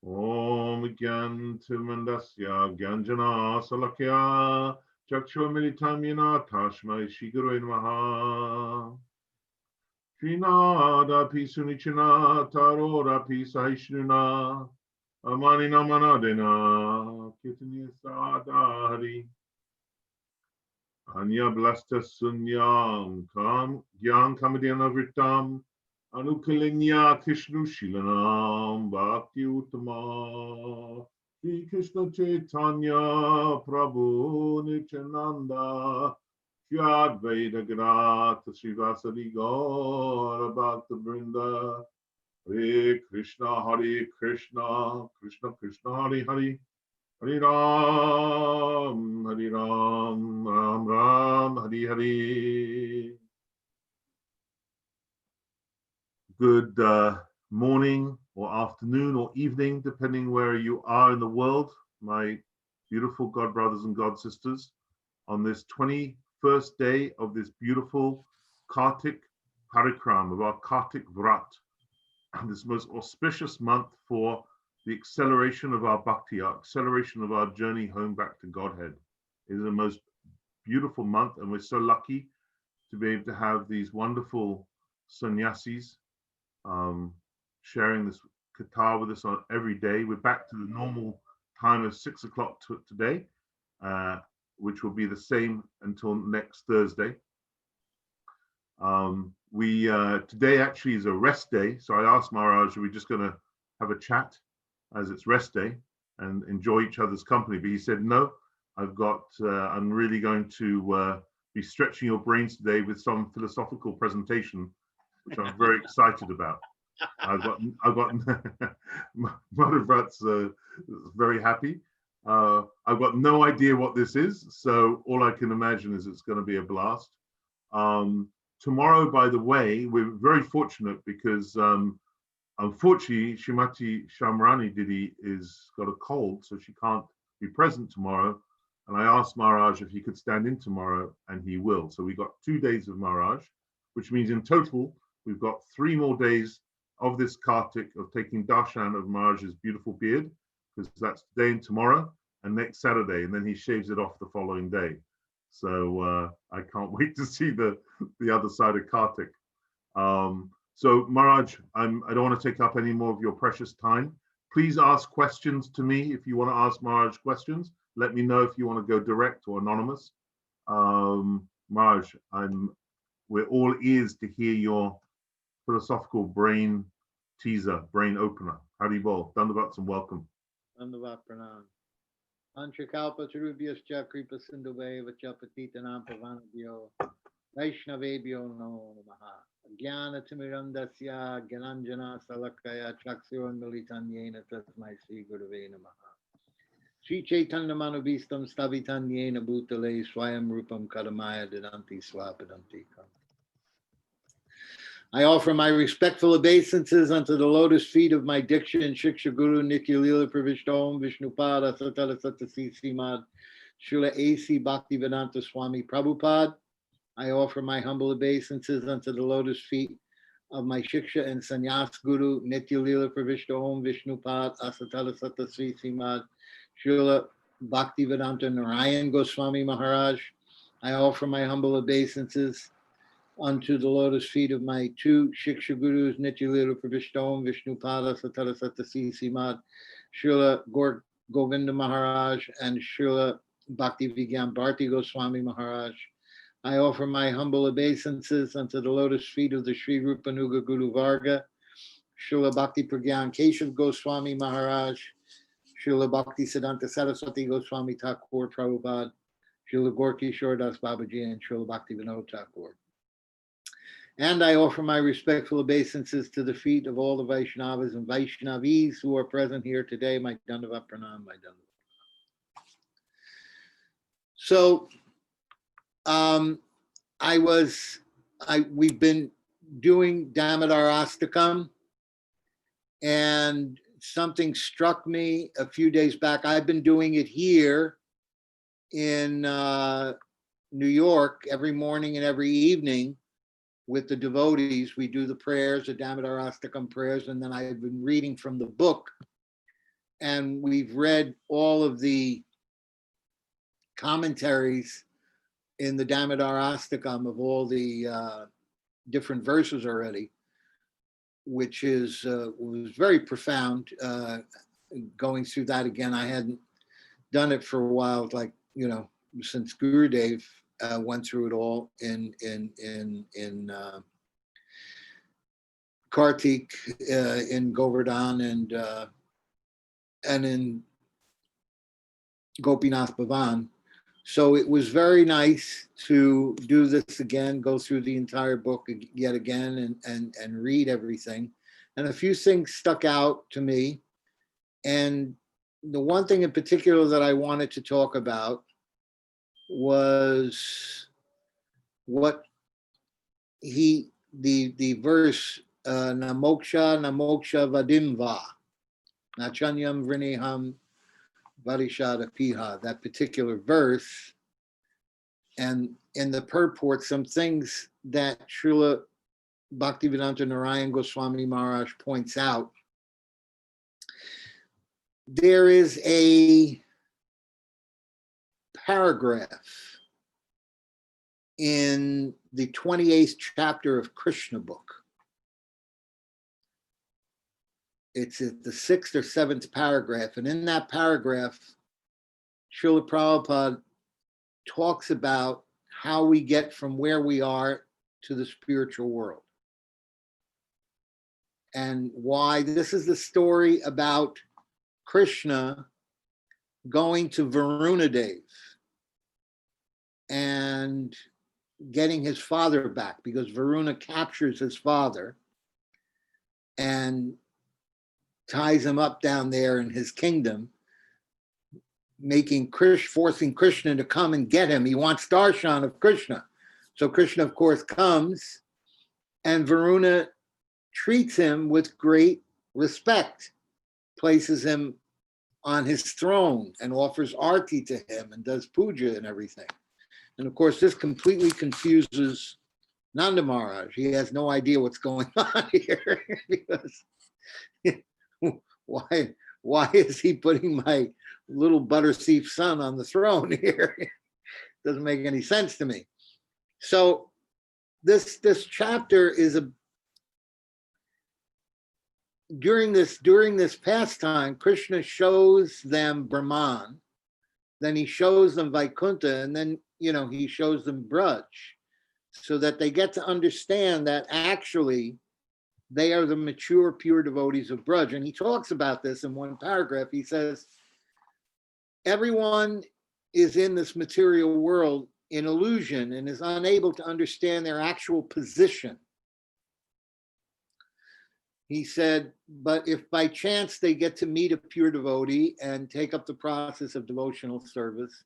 Om Gyantimandasya Gyanjana Salakya Chakshurmilitamina Tashmai Shiguru Namaha Srinada Pisunichina Tarora Pisaishnuna Amani Namanadena Kitani Sadari Anya Blasta Sunyam Kam Gyan Kamadhyana Vritam Anukalinya Krishnu Shilanam Bhakti Uttama Sri Krishna Chaitanya Prabhu Nityananda Shri Advaita Gadata Srivasadi Gaura Bhakta Vrinda Hare Krishna Krishna Krishna Hare Hare Hare Ram Ram Ram Hare Hare. Good morning or afternoon or evening, depending where you are in the world, my beautiful God brothers and God sisters, on this 21st day of this beautiful Kartik Parikarama, of our Kartik Vrat, this most auspicious month for the acceleration of our bhakti, our acceleration of our journey home back to Godhead. It is the most beautiful month, and we're so lucky to be able to have these wonderful sannyasis sharing this Qatar with us on every day. We're back to the normal time of 6 o'clock today, which will be the same until next Thursday. Today actually is a rest day, so I asked Maharaja, are we just going to have a chat as it's rest day and enjoy each other's company? But he said, no, I'm really going to be stretching your brains today with some philosophical presentation, which I'm very excited about. I've got Madhavrat's very happy. I've got no idea what this is, so all I can imagine is it's going to be a blast. Tomorrow, by the way, we're very fortunate because unfortunately Shrimati Shamrani Didi is got a cold, so she can't be present tomorrow. And I asked Maharaj if he could stand in tomorrow, and he will. So we got 2 days of Maharaj, which means in total we've got 3 more days of this Kartik of taking darshan of Maharaj's beautiful beard, because that's today and tomorrow and next Saturday, and then he shaves it off the following day. So I can't wait to see the other side of Kartik. So Maharaj, I don't want to take up any more of your precious time. Please ask questions to me if you want to ask Maharaj questions. Let me know if you want to go direct or anonymous. Maharaj, we're all ears to hear your philosophical brain teaser, brain opener. Hari bol, Dandavats and welcome. Dandavat pranam. Antrakalpa Tarubhyascha Kripa Sindhuve Vachapatitanam Pavanabhyo Vaishnavebhyo Namo Namaha Jnana Timirandasya Gyananjana Salakaya Chaksuran Militanyena Tasmai Sri Gurave Namaha Sri Chaitanya Manubhistam Stavitanyena Bhutale Swayam Rupam Kadamaya Didanti Swapadanti. I offer my respectful obeisances unto the lotus feet of my Diksha and Shiksha Guru Nitya Lila Pravishtom Vishnupada Satala Satasi Srimad Srila A.C. Bhaktivedanta Swami Prabhupada. I offer my humble obeisances unto the lotus feet of my Shiksha and Sannyas Guru Nitya Lila Pravishtom Vishnupada Asatala Satasi Srimad Srila Bhaktivedanta Narayan Goswami Maharaj. I offer my humble obeisances unto the lotus feet of my 2 Shiksha Gurus, Nityalila Pravishtom, Vishnupada, Satara Satasi Simad, Srila Govinda Maharaj, and Srila Bhakti Vigyan Bharti Goswami Maharaj. I offer my humble obeisances unto the lotus feet of the Sri Rupanuga Guru Varga, Srila Bhakti Pragyan Keshav Goswami Maharaj, Srila Bhakti Siddhanta Saraswati Goswami Thakur Prabhupada, Srila Gorki Shordas Babaji, and Srila Bhakti Vinod Thakur. And I offer my respectful obeisances to the feet of all the Vaishnavas and Vaishnavis who are present here today. My Dandavat Pranam, my Dandavat. So, we've been doing Damodar Astakam, and something struck me a few days back. I've been doing it here in New York every morning and every evening. With the devotees, we do the prayers, the Damodar Astakam prayers, and then I've been reading from the book and we've read all of the commentaries in the Damodar Astakam of all the different verses already, which was very profound. Going through that again, I hadn't done it for a while, like, since Gurudev went through it all in Kartik, in Govardhan, and in Gopinath Bhavan. So it was very nice to do this again, go through the entire book yet again, and read everything. And a few things stuck out to me. And the one thing in particular that I wanted to talk about was what the verse, Namoksha Vadimva, Nachanyam Vriniham Varishada Piha, that particular verse, and in the purport, some things that Srila Bhaktivedanta Narayan Goswami Maharaj points out. There is a paragraph in the 28th chapter of Krishna book. It's at the 6th or 7th paragraph. And in that paragraph, Srila Prabhupada talks about how we get from where we are to the spiritual world. And why this is the story about Krishna going to Varunadev and getting his father back, because Varuna captures his father and ties him up down there in his kingdom, forcing Krishna to come and get him. He wants darshan of Krishna. So Krishna, of course, comes, and Varuna treats him with great respect, places him on his throne and offers arti to him and does puja and everything. And of course, this completely confuses Nanda Maharaj. He has no idea what's going on here, because why is he putting my little butter thief son on the throne here? Doesn't make any sense to me. So this chapter is during this pastime, Krishna shows them Brahman, then he shows them Vaikuntha, and then he shows them Braj, so that they get to understand that actually they are the mature, pure devotees of Braj. And he talks about this in one paragraph. He says, everyone is in this material world in illusion and is unable to understand their actual position. He said, but if by chance they get to meet a pure devotee and take up the process of devotional service,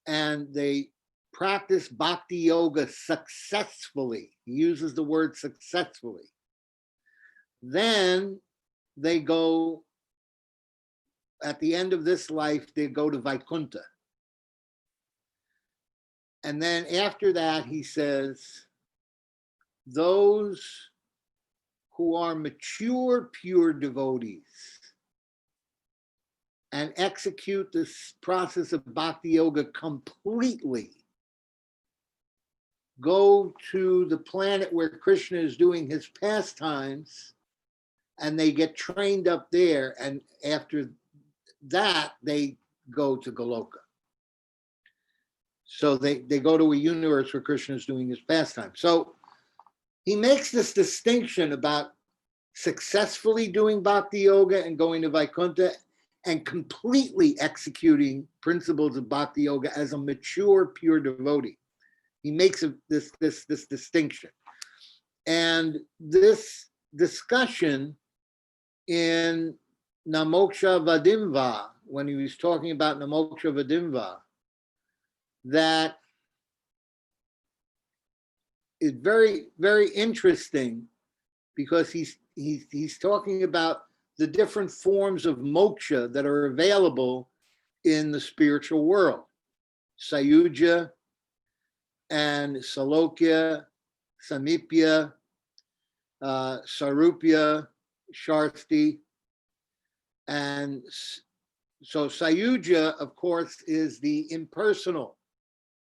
and they practice bhakti yoga successfully, he uses the word successfully, then they go, at the end of this life, they go to Vaikuntha. And then after that, he says, those who are mature, pure devotees and execute this process of bhakti yoga completely, go to the planet where Krishna is doing his pastimes, and they get trained up there, and after that, they go to Goloka. So they go to a universe where Krishna is doing his pastime. So he makes this distinction about successfully doing bhakti yoga and going to Vaikuntha, and completely executing principles of bhakti yoga as a mature, pure devotee. He makes this distinction. And this discussion in Namoksha Vadimva, when he was talking about Namoksha Vadimva, that is very, very interesting, because he's talking about the different forms of moksha that are available in the spiritual world. Sayuja and Salokya, Samipya, Sarupya, Sharsti. And so Sayuja, of course, is the impersonal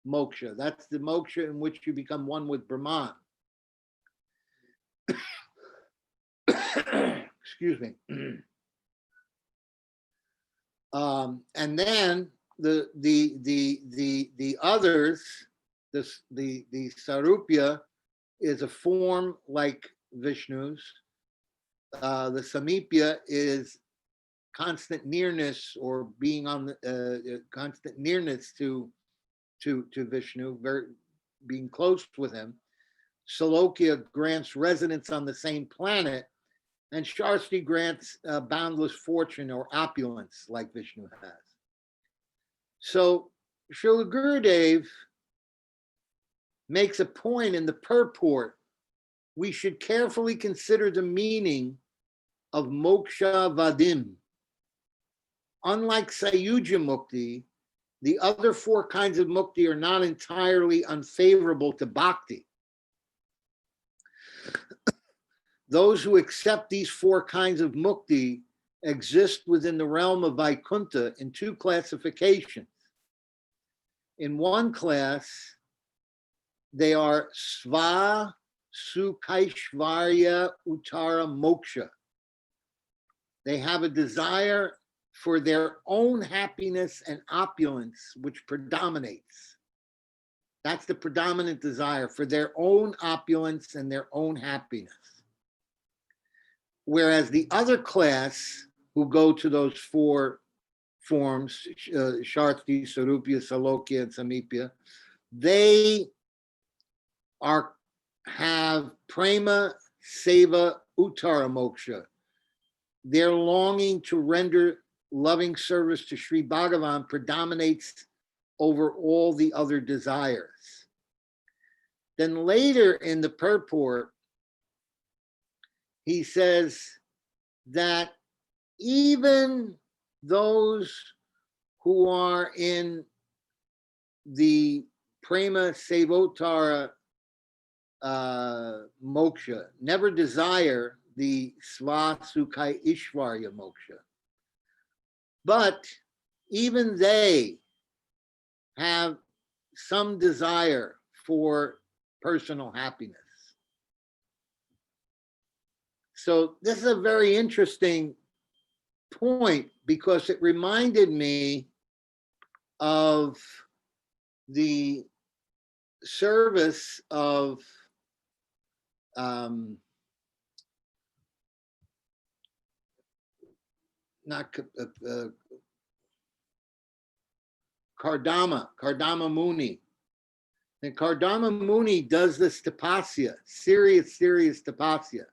moksha. That's the moksha in which you become one with Brahman. Excuse me. And then the others, the Sarupya is a form like Vishnu's. The Samipya is constant nearness, or being on the constant nearness to Vishnu, being close with him. Salokya grants residence on the same planet, and Shasti grants boundless fortune or opulence like Vishnu has. So Srila Gurudev makes a point in the purport: we should carefully consider the meaning of moksha vadim. Unlike Sayuja mukti, the other four kinds of mukti are not entirely unfavorable to bhakti. Those who accept these four kinds of mukti exist within the realm of Vaikuntha in two classifications. In one class, they are Sva Sukhaishvarya Uttara Moksha. They have a desire for their own happiness and opulence, which predominates. That's the predominant desire, for their own opulence and their own happiness. Whereas the other class who go to those four forms, Sharti, Sarupya, Salokya, and Samipya, they have Prema, Seva, Uttara Moksha. Their longing to render loving service to Sri Bhagavan predominates over all the other desires. Then later in the purport, he says that even those who are in the Prema Sevotara moksha never desire the Sva Sukha Ishvarya moksha. But even they have some desire for personal happiness. So this is a very interesting point, because it reminded me of the service of Kardama Muni. And Kardama Muni does this tapasya, serious tapasya.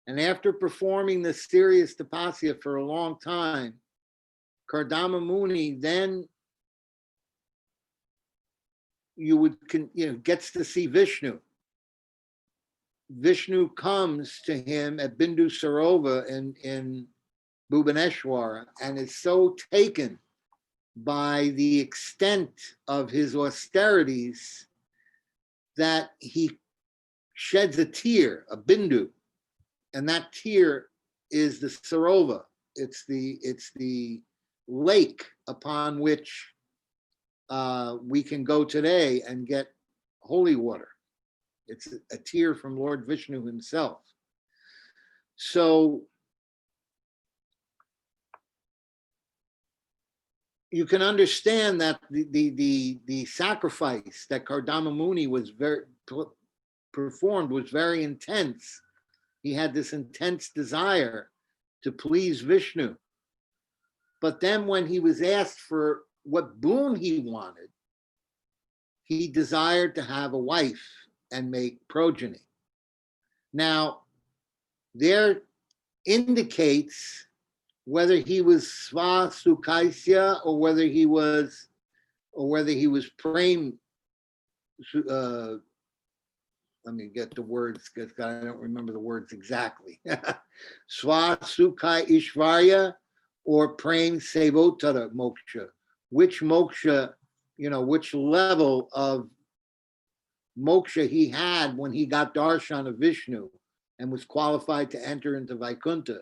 And after performing this serious tapasya for a long time, Kardama Muni then gets to see Vishnu. Vishnu comes to him at Bindu Sarova in Bhubaneswara, and is so taken by the extent of his austerities that he sheds a tear, a bindu, and that tear is the Sarova. It's the lake upon which we can go today and get holy water. It's a tear from Lord Vishnu himself. So you can understand that the sacrifice that Kardama Muni performed was very intense. He had this intense desire to please Vishnu. But then when he was asked for what boon he wanted, he desired to have a wife and make progeny. Now, there indicates whether he was Sva Sukhaisya or whether he was Prem. Let me get the words, because I don't remember the words exactly. Sva Sukha Ishvarya or Prem Sevotara Moksha. Which moksha, which level of moksha he had when he got darshan of Vishnu and was qualified to enter into Vaikuntha.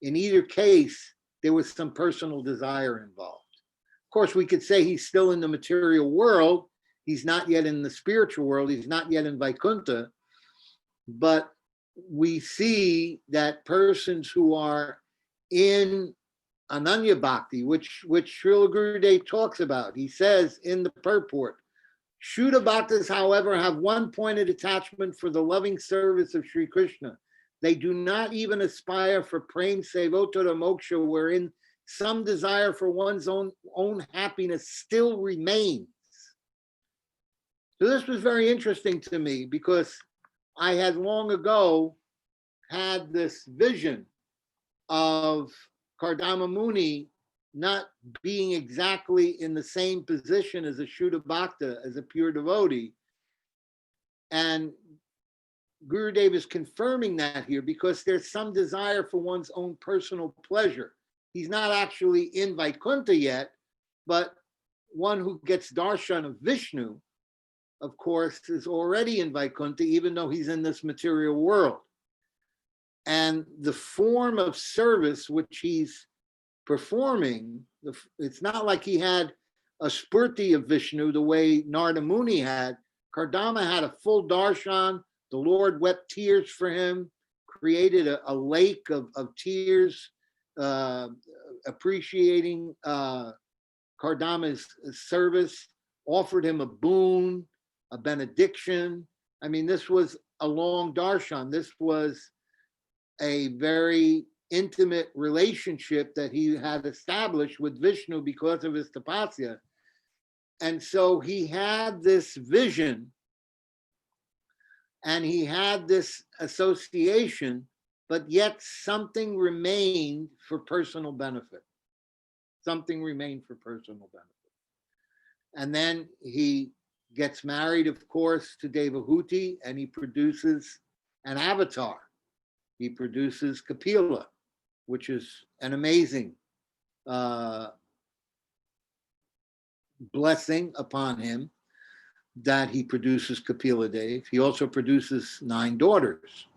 In either case, there was some personal desire involved. Of course, we could say he's still in the material world. He's not yet in the spiritual world. He's not yet in Vaikuntha. But we see that persons who are in Ananya Bhakti, which Srila Gurudev talks about, he says in the purport, Shuddha Bhaktas, however, have one pointed attachment for the loving service of Sri Krishna. They do not even aspire for prem sevotara moksha, wherein some desire for one's own happiness still remains. So this was very interesting to me because I had long ago had this vision of Kardama Muni not being exactly in the same position as a Shuddha Bhakta, as a pure devotee. And Gurudev is confirming that here because there's some desire for one's own personal pleasure. He's not actually in Vaikuntha yet, but one who gets darshan of Vishnu, of course, is already in Vaikuntha, even though he's in this material world. And the form of service which he's performing, it's not like he had a spurti of Vishnu the way Narada Muni had. Kardama had a full darshan. The Lord wept tears for him, created a lake of tears, appreciating Kardama's service, offered him a boon, a benediction. I mean, this was a long darshan. This was a very intimate relationship that he had established with Vishnu because of his tapasya. And so he had this vision and he had this association, but yet something remained for personal benefit. Something remained for personal benefit. And then he gets married, of course, to Devahuti, and he produces an avatar. He produces Kapila, which is an amazing blessing upon him that he produces Kapila Dev. He also produces 9 daughters.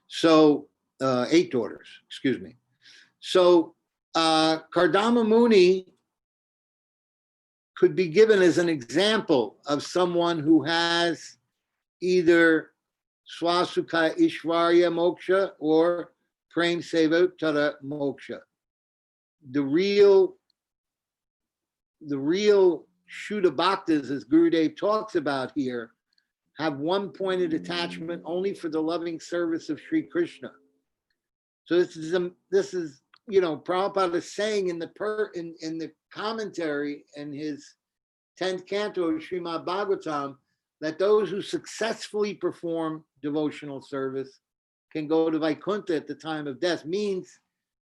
So 8 daughters, excuse me. So Kardama Muni could be given as an example of someone who has either Swasukha Ishvarya Moksha or Prem Sevotara Moksha. The real Shuddha Bhaktas, as Gurudev talks about here, have one pointed attachment only for the loving service of Sri Krishna. So this is Prabhupada is saying in the commentary in his 10th canto of Srimad Bhagavatam that those who successfully perform devotional service can go to Vaikuntha at the time of death, means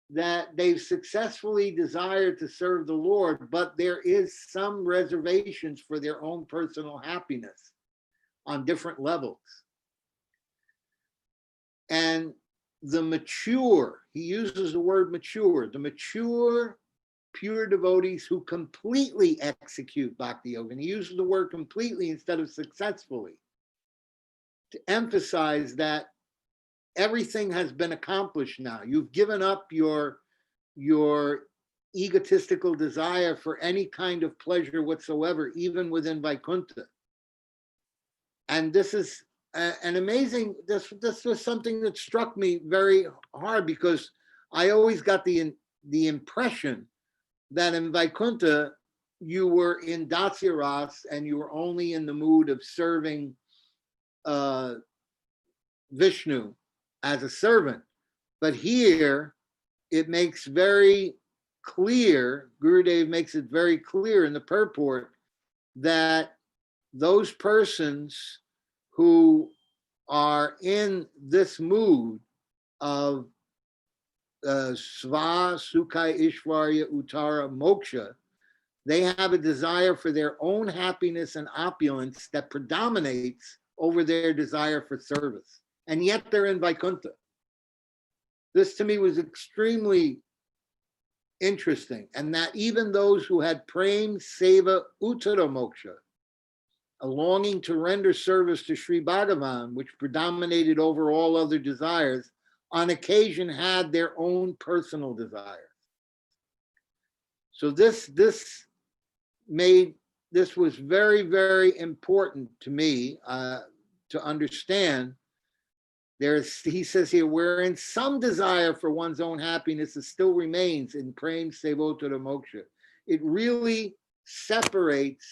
that they've successfully desired to serve the Lord, but there is some reservations for their own personal happiness on different levels. And the mature, he uses the word mature, the mature pure devotees who completely execute Bhakti Yoga, and he uses the word completely instead of successfully, to emphasize that everything has been accomplished now. You've given up your egotistical desire for any kind of pleasure whatsoever, even within Vaikuntha. And this is an amazing, this was something that struck me very hard because I always got the impression that in Vaikuntha, you were in Datsya Ras and you were only in the mood of serving Vishnu as a servant. But here, it makes very clear, Gurudev makes it very clear in the purport that those persons who are in this mood of Sva Sukha Ishvarya Uttara Moksha, they have a desire for their own happiness and opulence that predominates over their desire for service. And yet they're in Vaikuntha. This to me was extremely interesting. And that even those who had Prem Seva Uttara Moksha, a longing to render service to Sri Bhagavan, which predominated over all other desires, on occasion had their own personal desires. So this was very, very important to me to understand. He says here, wherein some desire for one's own happiness still remains in prem sevotara moksha. It really separates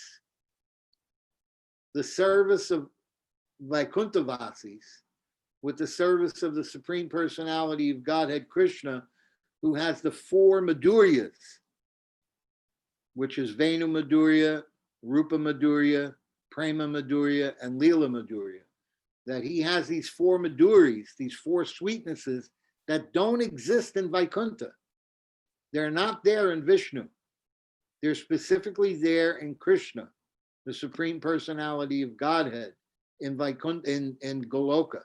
the service of Vaikuntavasis with the service of the Supreme Personality of Godhead Krishna, who has the four Madhuryas, which is Venu Madhurya, Rupa Madhurya, Prema Madhurya, and Leela Madhurya. That he has these four Madhuris, these four sweetnesses that don't exist in Vaikuntha. They're not there in Vishnu. They're specifically there in Krishna, the Supreme Personality of Godhead, in Vaikuntha, in Goloka.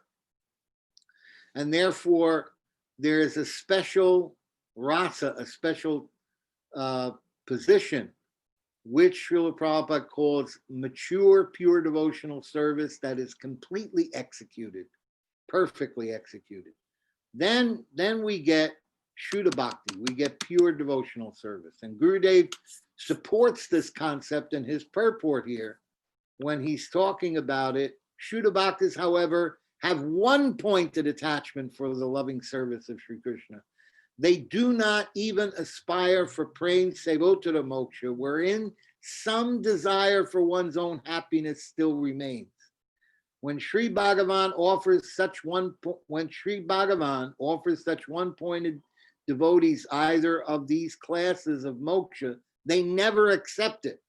And therefore, there is a special rasa, a special position, which Srila Prabhupada calls mature, pure devotional service that is completely executed, perfectly executed. Then we get Shuddha Bhakti, we get pure devotional service. And Gurudev supports this concept in his purport here when he's talking about it. Shuddha Bhaktis, however, have one pointed attachment for the loving service of Sri Krishna. They do not even aspire for prem sevotara moksha, wherein some desire for one's own happiness still remains. When Sri Bhagavan offers such one-pointed devotees either of these classes of moksha, they never accept it.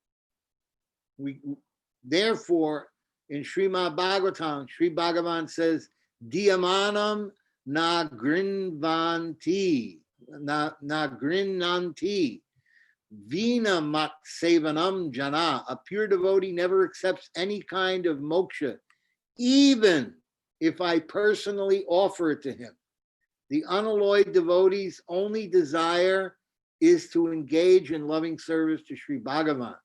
Therefore, in Srimad Bhagavatam, Sri Bhagavan says, Diyamanam na grinvanti, na grinnanti, vina mat sevanam jana. A pure devotee never accepts any kind of moksha, even if I personally offer it to him. The unalloyed devotee's only desire is to engage in loving service to Sri Bhagavan.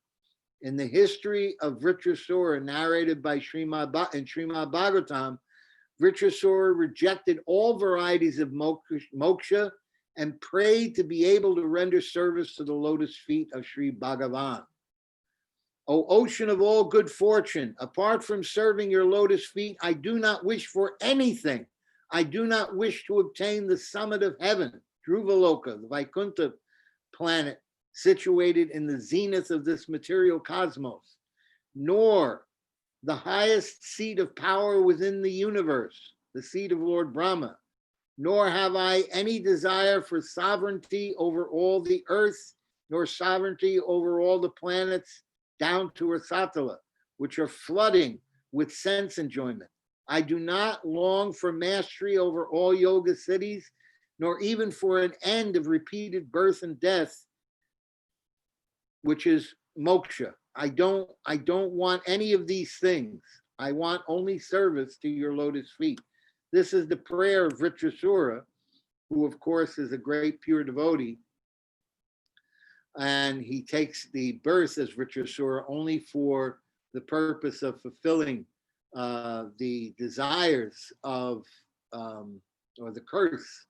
In the history of Vritrasura narrated by Srimad Bhagavatam, Vritrasura rejected all varieties of moksha and prayed to be able to render service to the lotus feet of Sri Bhagavan. O ocean of all good fortune, apart from serving your lotus feet, I do not wish for anything. I do not wish to obtain the summit of heaven, Dhruvaloka, the Vaikuntha planet, situated in the zenith of this material cosmos, nor the highest seat of power within the universe, the seat of Lord Brahma, nor have I any desire for sovereignty over all the earth, nor sovereignty over all the planets down to Rasatala, which are flooding with sense enjoyment. I do not long for mastery over all yoga cities, nor even for an end of repeated birth and death, which is moksha. I don't want any of these things. I want only service to your lotus feet. This is the prayer of Vritrasura, who of course is a great pure devotee. And he takes the birth as Vritrasura only for the purpose of fulfilling the desires of, or the curse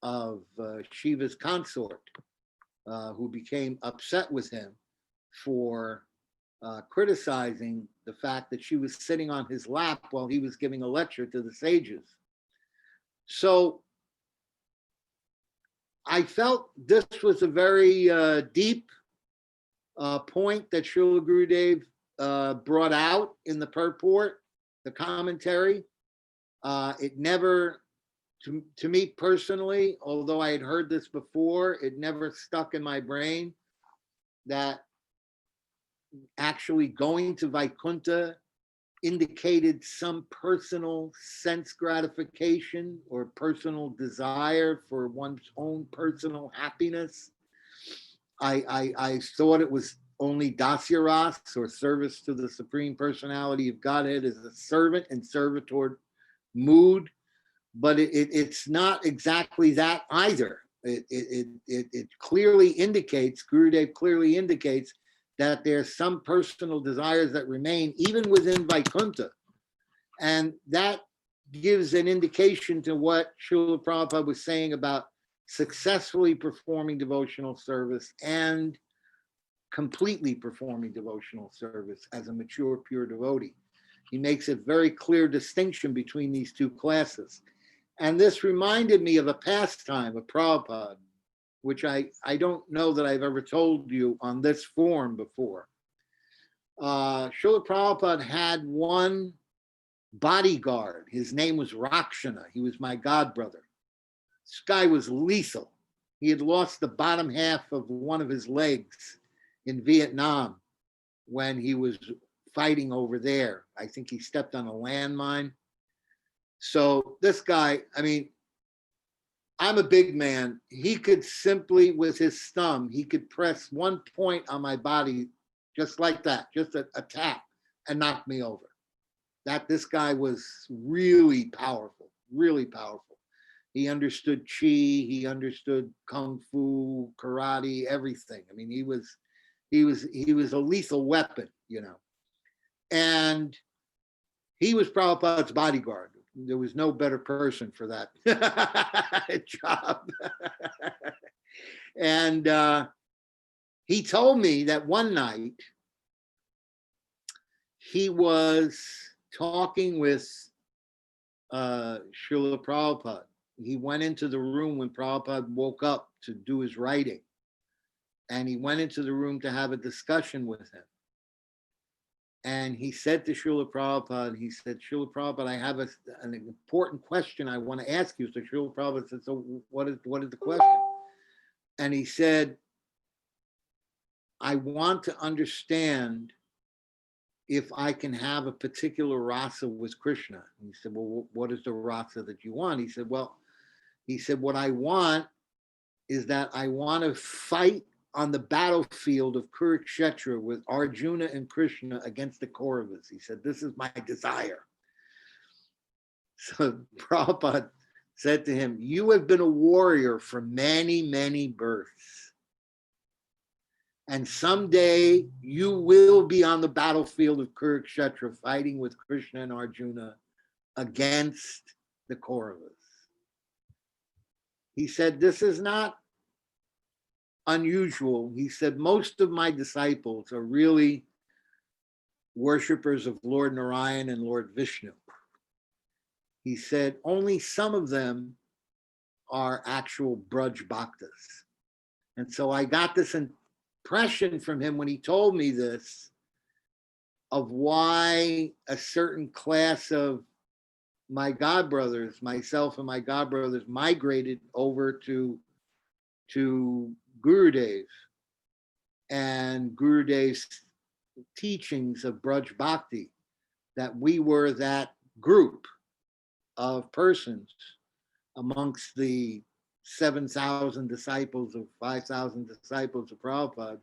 of Shiva's consort, who became upset with him for criticizing the fact that she was sitting on his lap while he was giving a lecture to the sages. So I felt this was a very deep point that Srila Gurudev brought out in the purport, the commentary. It never, to me personally, although I had heard this before, it never stuck in my brain that actually going to Vaikuntha indicated some personal sense gratification or personal desire for one's own personal happiness. I thought it was only dasya ras, or service to the Supreme Personality of Godhead, as a servant and servitor mood, but it's not exactly that either. It clearly indicates, Gurudev clearly indicates, that there's some personal desires that remain even within Vaikuntha. And that gives an indication to what Srila Prabhupada was saying about successfully performing devotional service and completely performing devotional service as a mature, pure devotee. He makes a very clear distinction between these two classes. And this reminded me of a pastime of Prabhupada, which I don't know that I've ever told you on this forum before. Srila Prabhupada had one bodyguard. His name was Rakshana. He was my godbrother. This guy was lethal. He had lost the bottom half of one of his legs in Vietnam when he was fighting over there. I think he stepped on a landmine. So this guy, I mean, I'm a big man. He could simply, with his thumb, he could press one point on my body just like that, just a tap, and knock me over. This guy was really powerful, really powerful. He understood chi, he understood kung fu, karate, everything. I mean, he was a lethal weapon, you know. And he was Prabhupada's bodyguard. There was no better person for that job. And he told me that one night he was talking with Srila Prabhupada. He went into the room when Prabhupada woke up to do his writing. And he went into the room to have a discussion with him. And he said to Srila Prabhupada, he said, Srila Prabhupada, I have an important question I want to ask you. So Srila Prabhupada said, so what is the question? And he said, I want to understand if I can have a particular rasa with Krishna. And he said, well, what is the rasa that you want? He said, what I want is that I want to fight on the battlefield of Kurukshetra with Arjuna and Krishna against the Kauravas. He said, this is my desire. So Prabhupada said to him, you have been a warrior for many, many births. And someday you will be on the battlefield of Kurukshetra fighting with Krishna and Arjuna against the Kauravas. He said, this is not unusual. He said, most of my disciples are really worshipers of Lord Narayan and Lord Vishnu. He said, only some of them are actual Braj Bhaktas. And so I got this impression from him when he told me this of why a certain class of my godbrothers, myself and my godbrothers, migrated over to Gurudev and Gurudev's teachings of Braj Bhakti, that we were that group of persons amongst the 7,000 disciples of 5,000 disciples of Prabhupada.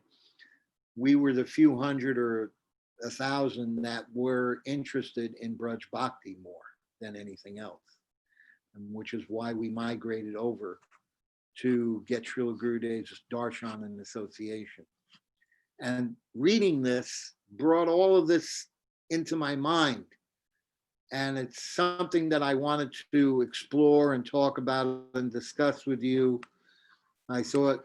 We were the few hundred or 1,000 that were interested in Braj Bhakti more than anything else, and which is why we migrated over to get Srila Gurudev's darshan and association. And reading this brought all of this into my mind. And it's something that I wanted to explore and talk about and discuss with you. I thought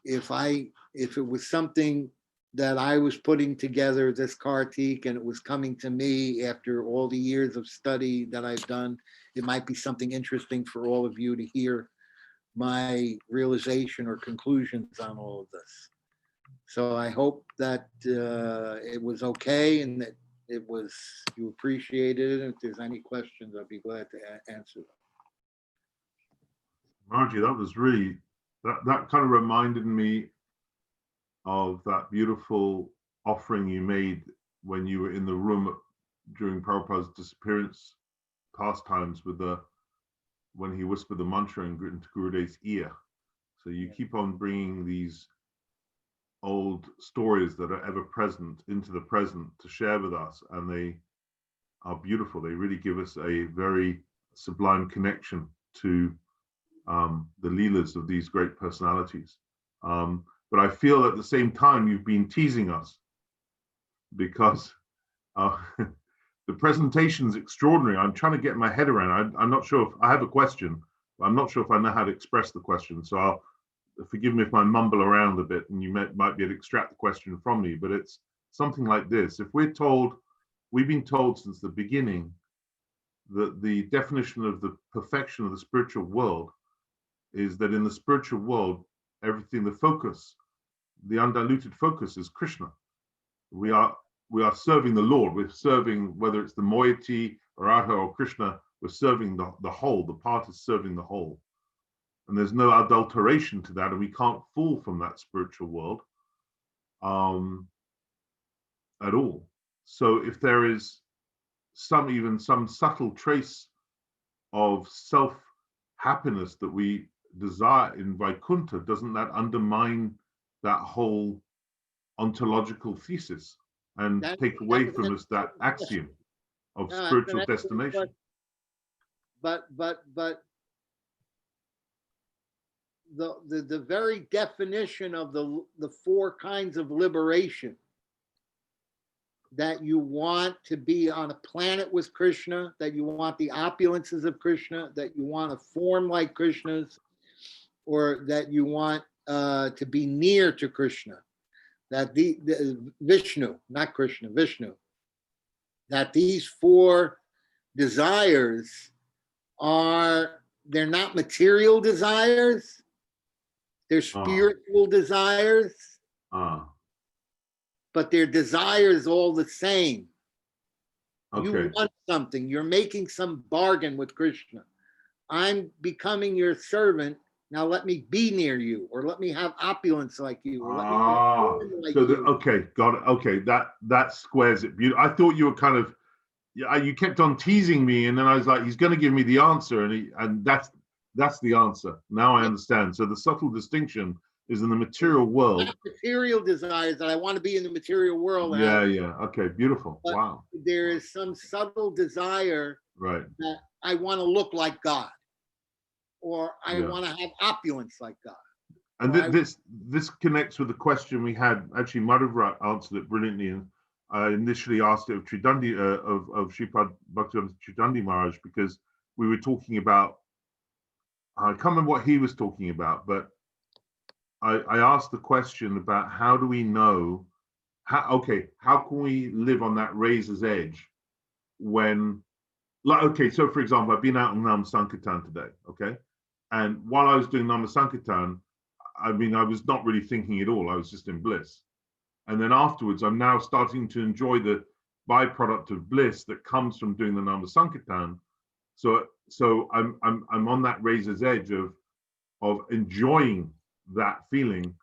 if it was something that I was putting together, this Kartik, and it was coming to me after all the years of study that I've done, it might be something interesting for all of you to hear my realization or conclusions on all of this. So I hope that it was okay and that you appreciated it. And if there's any questions, I'd be glad to answer them. Margie, that was really, that kind of reminded me of that beautiful offering you made when you were in the room during Prabhupada's disappearance pastimes when he whispered the mantra into Gurudev's ear. So you keep on bringing these old stories that are ever present into the present to share with us, and they are beautiful. They really give us a very sublime connection to the leelas of these great personalities. But I feel at the same time you've been teasing us, because the presentation is extraordinary. I'm trying to get my head around. I'm not sure if I have a question, I'm not sure if I know how to express the question, so forgive me if I mumble around a bit and you might be able to extract the question from me, but it's something like this. If we've been told since the beginning that the definition of the perfection of the spiritual world is that in the spiritual world, everything, the undiluted focus is Krishna. We are serving the Lord. We're serving, whether it's the moiety, Radha, or Krishna, we're serving the whole. The part is serving the whole. And there's no adulteration to that, and we can't fall from that spiritual world at all. So if there is some subtle trace of self-happiness that we desire in Vaikuntha, doesn't that undermine that whole ontological thesis and take away from us that axiom of spiritual destination? But the very definition of the four kinds of liberation, that you want to be on a planet with Krishna, that you want the opulences of Krishna, that you want a form like Krishna's, or that you want to be near to Krishna, that the Vishnu, not Krishna, Vishnu, that these four desires they're not material desires, they're spiritual desires, but they're desires all the same. Okay. You want something, you're making some bargain with Krishna. I'm becoming your servant, now let me be near you, or let me have opulence like you, or let me be like you. Okay, got it. Okay, that squares it beautifully. I thought you were kind of, you kept on teasing me, and then I was like, he's going to give me the answer, and that's the answer. Now I understand. So the subtle distinction is in the material world. Not material desires that I want to be in the material world. Yeah. Okay, beautiful. But wow. There is some subtle desire, right, that I want to look like God, or I want to have opulence like God. And this connects with the question we had. Actually, Madhura answered it brilliantly, and I initially asked it of Tridandi, of Sripad Bhaktivedanta Tridandi Maharaj, because we were talking about, I can't remember what he was talking about, but I asked the question about how do we know, how can we live on that razor's edge when, so for example, I've been out on Nama Sankirtan today, okay? And while I was doing Nama Sankirtan, I was not really thinking at all, I was just in bliss. And then afterwards, I'm now starting to enjoy the byproduct of bliss that comes from doing the Nama Sankirtan. So I'm on that razor's edge of enjoying that feeling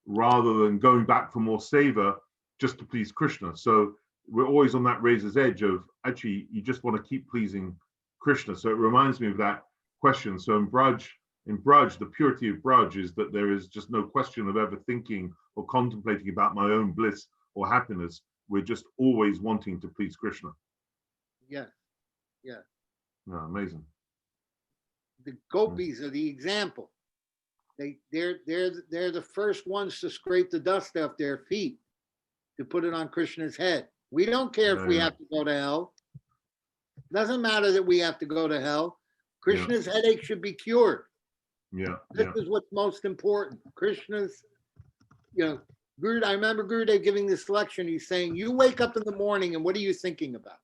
rather than going back for more savor just to please Krishna. So we're always on that razor's edge of actually you just want to keep pleasing Krishna. So it reminds me of that question. So in Braj, the purity of Braj is that there is just no question of ever thinking or contemplating about my own bliss or happiness. We're just always wanting to please Krishna. Yeah. Oh, amazing. The gopis are the example. They're the first ones to scrape the dust off their feet to put it on Krishna's head. We don't care if we have to go to hell. Doesn't matter that we have to go to hell. Krishna's headache should be cured. This is what's most important. Krishna's, Guru, I remember Gurudev giving this lecture, and he's saying, you wake up in the morning and what are you thinking about?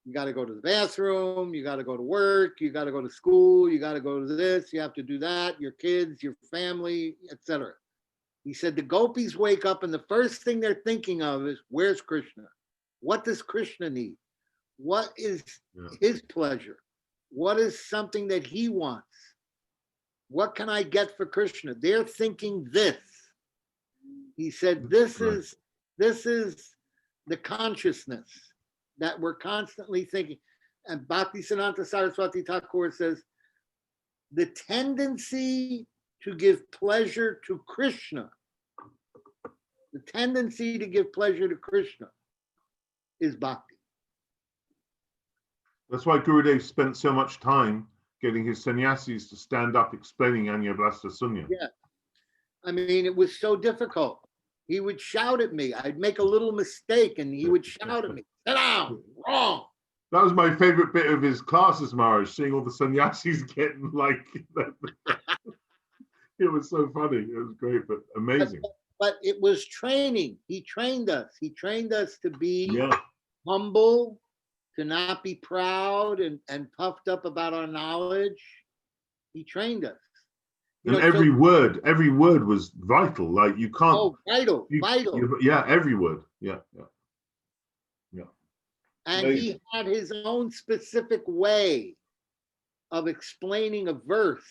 You got to go to the bathroom, you got to go to work, you got to go to school, you got to go to this, you have to do that, your kids, your family, etc. He said the gopis wake up and the first thing they're thinking of is, where's Krishna? What does Krishna need? What is his pleasure? What is something that he wants? What can I get for Krishna? They're thinking this. He said, this is the consciousness that we're constantly thinking. And Bhaktisiddhanta Saraswati Thakur says, the tendency to give pleasure to Krishna, is bhakti. That's why Gurudev spent so much time getting his sannyasis to stand up explaining Anyablasta Sunya. Yeah. I mean, it was so difficult. He would shout at me. I'd make a little mistake and he would shout at me, sit down, wrong. That was my favorite bit of his classes, Maharaj, seeing all the sannyasis getting like, it was so funny. It was great, but amazing. But it was training. He trained us. He trained us to be Yeah. humble, to not be proud and puffed up about our knowledge. He trained us. And every word was vital. Like you can't. Oh, vital. Yeah, every word. Yeah. And amazing. He had his own specific way of explaining a verse.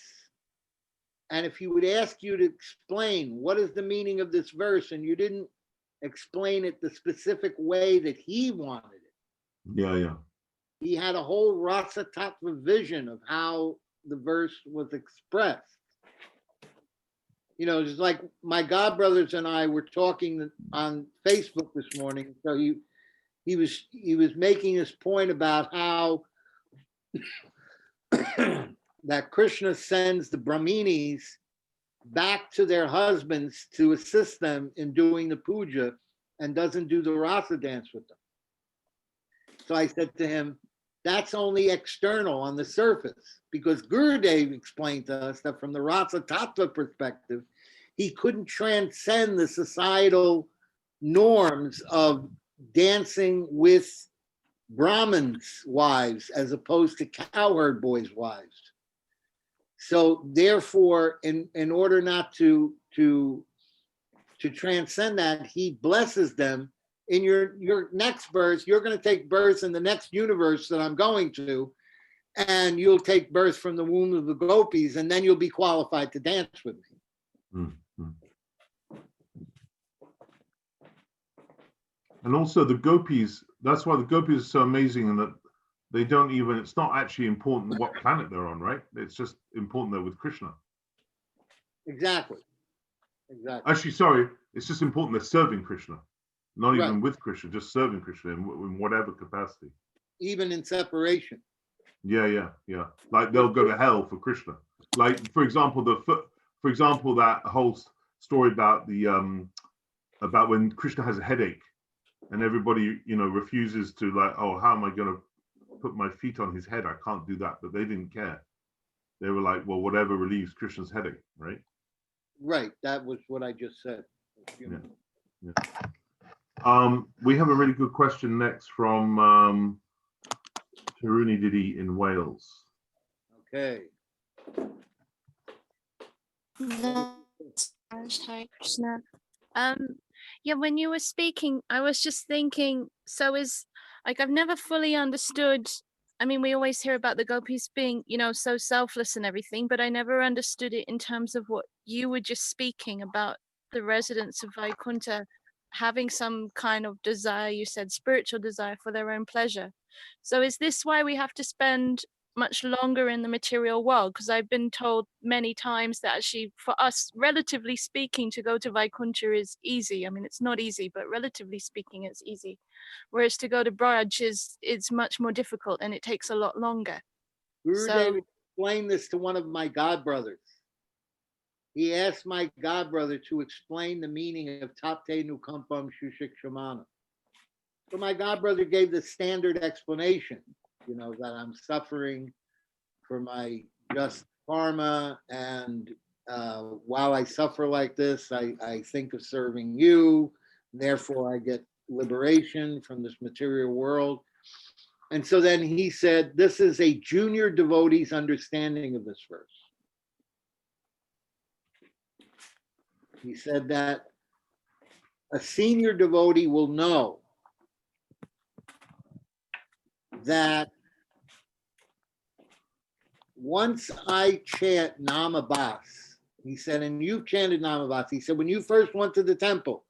And if he would ask you to explain what is the meaning of this verse, and you didn't explain it the specific way that he wanted it. Yeah. He had a whole rasa tattva vision of how the verse was expressed. Just like my godbrothers and I were talking on Facebook this morning. So he was making this point about how that Krishna sends the Brahminis back to their husbands to assist them in doing the puja and doesn't do the rasa dance with them. So I said to him, that's only external on the surface, because Gurudev explained to us that from the rasa tattva perspective, he couldn't transcend the societal norms of dancing with Brahmins' wives as opposed to cowherd boys' wives. So therefore, in order not to transcend that, he blesses them. In your next birth, you're going to take birth in the next universe that I'm going to, and you'll take birth from the womb of the gopis, and then you'll be qualified to dance with me. Mm-hmm. And also the gopis, that's why the gopis are so amazing, in that they don't even, it's not actually important what planet they're on, right? It's just important they're with Krishna. Exactly. Actually, sorry, it's just important they're serving Krishna. Not even with Krishna, just serving Krishna in whatever capacity. Even in separation. Yeah. Like they'll go to hell for Krishna. Like, for example, that whole story about about when Krishna has a headache and everybody, refuses to, like, oh, how am I going to put my feet on his head? I can't do that. But they didn't care. They were like, well, whatever relieves Krishna's headache, right? Right. That was what I just said. Yeah. We have a really good question next from Taruni Didi in Wales. Okay. Hare Krishna. Yeah, when you were speaking, I was just thinking, so I've never fully understood. I mean, we always hear about the gopis being, so selfless and everything, but I never understood it in terms of what you were just speaking about, the residents of Vaikuntha having some kind of desire, you said spiritual desire for their own pleasure. So is this why we have to spend much longer in the material world? Because I've been told many times that actually for us, relatively speaking, to go to Vaikuntha is easy. I mean, it's not easy, but relatively speaking, it's easy. Whereas to go to Braj it's much more difficult and it takes a lot longer. Gurudev explained this to one of my godbrothers. He asked my godbrother to explain the meaning of Tapte Nukampam Shushikshamana. So my godbrother gave the standard explanation, that I'm suffering for my just karma, and while I suffer like this, I think of serving you, therefore I get liberation from this material world. And so then he said, this is a junior devotee's understanding of this verse. He said that a senior devotee will know that once I chant Namabas, he said, and you've chanted Namabas, he said, when you first went to the temple,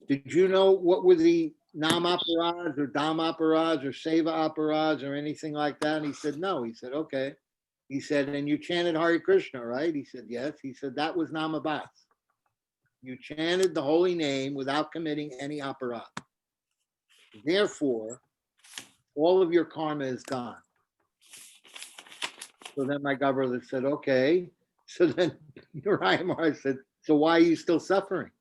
did you know what were the Namaparaj or Dhammaparaj or Seva Aparaj or anything like that? And he said, no. He said, okay. He said, and you chanted Hare Krishna, right? He said, yes. He said, that was Namabas. You chanted the holy name without committing any aparad. Therefore, all of your karma is gone. So then my godbrother said, okay. So then Uriah Maharaj said, so why are you still suffering?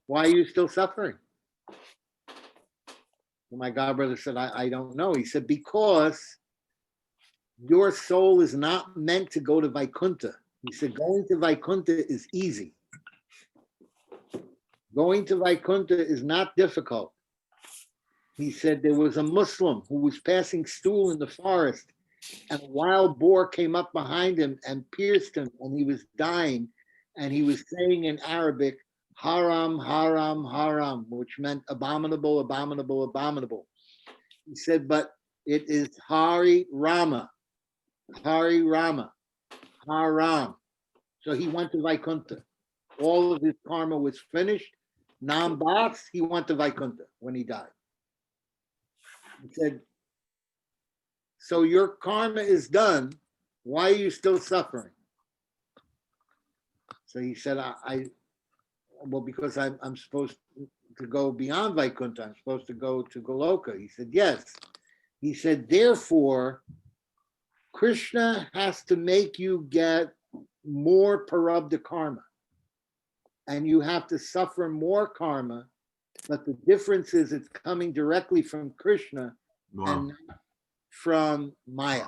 Why are you still suffering? My godbrother said, I don't know. He said, because your soul is not meant to go to Vaikuntha. He said, going to Vaikuntha is easy. Going to Vaikuntha is not difficult. He said there was a Muslim who was passing stool in the forest, and a wild boar came up behind him and pierced him, and he was dying. And he was saying in Arabic, haram, haram, haram, which meant abominable, abominable, abominable. He said, but it is Hari Rama, Hari Rama, Haram. So he went to Vaikuntha. All of his karma was finished. Nambas, he went to Vaikuntha when he died. He said, so your karma is done. Why are you still suffering? So he said, well, because I'm supposed to go beyond Vaikuntha. I'm supposed to go to Goloka. He said, yes. He said, therefore, Krishna has to make you get more parabdha karma. And you have to suffer more karma. But the difference is it's coming directly from Krishna and not from Maya.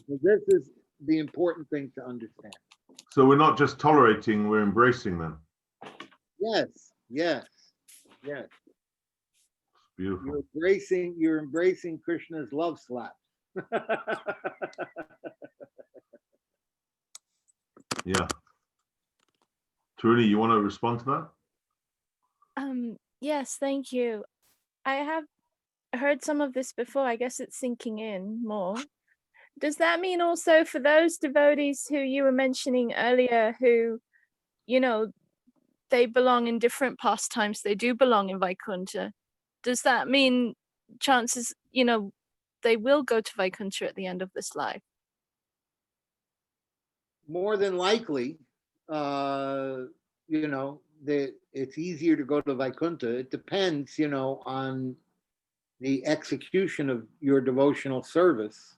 So this is the important thing to understand. So we're not just tolerating, we're embracing them. Yes, yes, yes. It's beautiful. You're embracing Krishna's love slap. Yeah. Trudy, you want to respond to that? Yes, thank you. I have heard some of this before. I guess it's sinking in more. Does that mean also for those devotees who you were mentioning earlier, who, they belong in different pastimes, they do belong in Vaikuntha? Does that mean chances, they will go to Vaikuntha at the end of this life? More than likely, it's easier to go to Vaikuntha. It depends, on the execution of your devotional service.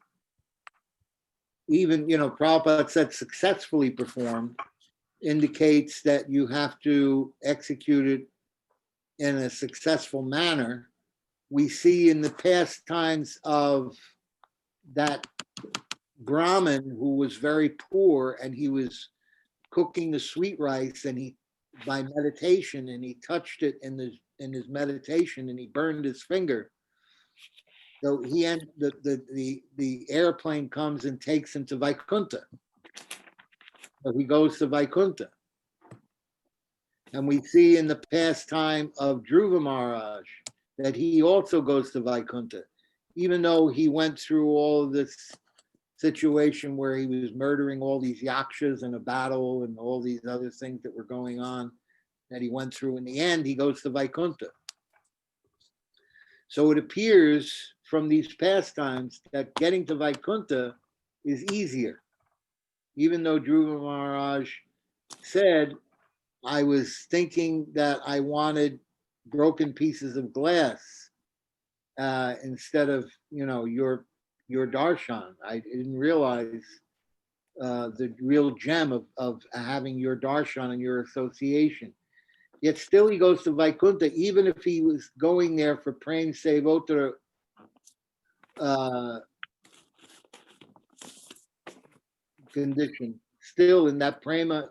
Even, Prabhupada said successfully performed indicates that you have to execute it in a successful manner. We see in the past times of that Brahmin who was very poor, and he was cooking the sweet rice, and he, by meditation, and he touched it in his meditation, and he burned his finger. So the airplane comes and takes him to Vaikuntha. So he goes to Vaikuntha. And we see in the pastime of Dhruva Maharaj that he also goes to Vaikuntha, even though he went through all of this situation where he was murdering all these yakshas in a battle and all these other things that were going on that he went through. In the end, he goes to Vaikuntha. So it appears from these pastimes that getting to Vaikuntha is easier. Even though Dhruva Maharaj said, I was thinking that I wanted broken pieces of glass instead of, your darshan. I didn't realize the real gem of having your darshan and your association. Yet still he goes to Vaikuntha, even if he was going there for praying Sevottara condition. Still in that prema